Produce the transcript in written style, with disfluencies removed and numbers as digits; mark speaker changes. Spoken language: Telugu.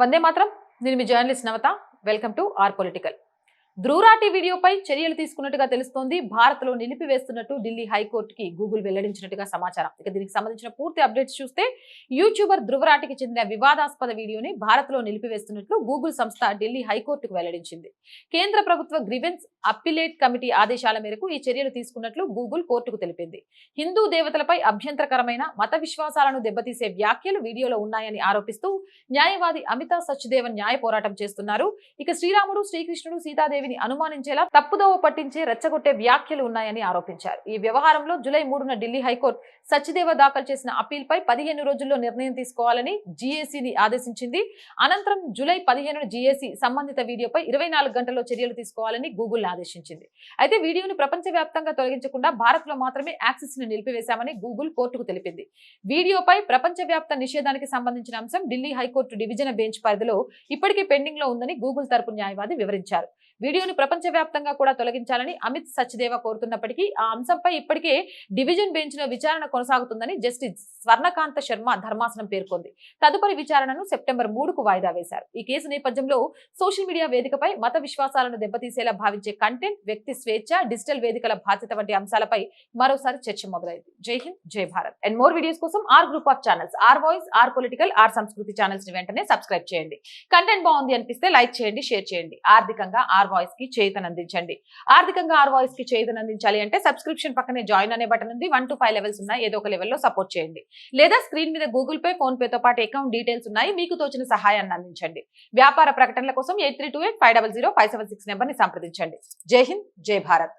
Speaker 1: వందే మాత్రం. నేను మీ journalist Navatha. Welcome to our political. Dhruv Rathee వీడియోపై చర్యలు తీసుకున్నట్టుగా తెలుస్తోంది. భారత్లో నిలిపివేస్తున్నట్టు ఢిల్లీ హైకోర్టుకి గూగుల్ వెల్లడించినట్టుగా సమాచారం. ఇక దీనికి సంబంధించిన పూర్తి అప్డేట్స్ చూస్తే యూట్యూబర్ ధ్రువరాటికి చెందిన వివాదాస్పద వీడియోని భారత్లో నిలిపివేస్తున్నట్లు గూగుల్ సంస్థ ఢిల్లీ హైకోర్టుకు వెల్లడించింది. కేంద్ర ప్రభుత్వ గ్రీవెన్స్ అప్పిలేట్ కమిటీ ఆదేశాల మేరకు ఈ చర్యలు తీసుకున్నట్లు గూగుల్ కోర్టుకు తెలిపింది. హిందూ దేవతలపై అభ్యంతరకరమైన మత విశ్వాసాలను దెబ్బతీసే వ్యాఖ్యలు వీడియోలో ఉన్నాయని ఆరోపిస్తూ న్యాయవాది అమితా సచ్దేవన్ న్యాయ పోరాటం చేస్తున్నారు. ఇక శ్రీరాముడు, శ్రీకృష్ణుడు, సీతాదేవి అనుమానించేలా తప్పుదోవ పట్టించే రెచ్చగొట్టే వ్యాఖ్యలు ఉన్నాయని ఆరోపించారు. ఈ వ్యవహారంలో జూలై 3న ఢిల్లీ హైకోర్టు సచ్దేవ దాఖలు చేసిన అప్పీల్ పై 15 రోజుల్లో నిర్ణయం తీసుకోవాలని జీఏసీని ఆదేశించింది. అనంతరం జూలై 15న జీఏసీ సంబంధిత వీడియోపై 24 గంటల్లో చర్యలు తీసుకోవాలని గూగుల్ ఆదేశించింది. అయితే వీడియోను ప్రపంచవ్యాప్తంగా తొలగించకుండా భారత్ లో మాత్రమే యాక్సెస్ ని నిలిపివేశామని గూగుల్ కోర్టుకు తెలిపింది. వీడియోపై ప్రపంచవ్యాప్త నిషేధానికి సంబంధించిన అంశం ఢిల్లీ హైకోర్టు డివిజన్ బెంచ్ పరిధిలో ఇప్పటికే పెండింగ్ లో ఉందని గూగుల్ తరపు న్యాయవాది వివరించారు. వీడియోను ప్రపంచవ్యాప్తంగా కూడా తొలగించాలని అమిత్ సచ్దేవ కోరుతున్నప్పటికీ ఆ అంశంపై ఇప్పటికే డివిజన్ బెంచ్ లో విచారణ కొనసాగుతుందని జస్టిస్ స్వర్ణకాంత శర్మ ధర్మాసనం పేర్కొంది. తదుపరి విచారణను సెప్టెంబర్ 3కు వాయిదా వేశారు. ఈ కేసు నేపథ్యంలో సోషల్ మీడియా వేదికపై మత విశ్వాసాలను దెబ్బతీసేలా భావించే కంటెంట్, వ్యక్తి స్వేచ్ఛ, డిజిటల్ వేదికల బాధ్యత వంటి అంశాలపై మరోసారి చర్చ మొదలైంది. జై హింద్, జై భారత్. అండ్ మోర్ వీడియోస్ కోసం our group of channels, our voice, our political, our Sanskriti channels ని వెంటనే సబ్స్క్రైబ్ చేయండి. కంటెంట్ బాగుంది అనిపిస్తే లైక్ చేయండి, షేర్ చేయండి. ఆర్థికంగా ఆర్ వాయిస్ కి చేయూతనందించండి. ఆర్థికంగా ఆర్ వాయిస్ కి చేయూతనందించాలి అంటే సబ్స్క్రిప్షన్ పక్కనే జాయిన్ అనే బటన్ ఉంది. 1 to 5 లెవెల్స్ ఉన్నాయి. ఏదో ఒక లెవెల్లో సపోర్ట్ చేయండి. లేదా స్క్రీన్ మీద గూగుల్ పే, ఫోన్ పే తో పాటు అకౌంట్ డీటెయిల్స్ ఉన్నాయి. మీకు తోచిన సహాయాన్ని అందించండి. వ్యాపార ప్రకటనల కోసం 8328500576 నెంబర్ ని సంప్రదించండి. జై హింద్, జై భారత్.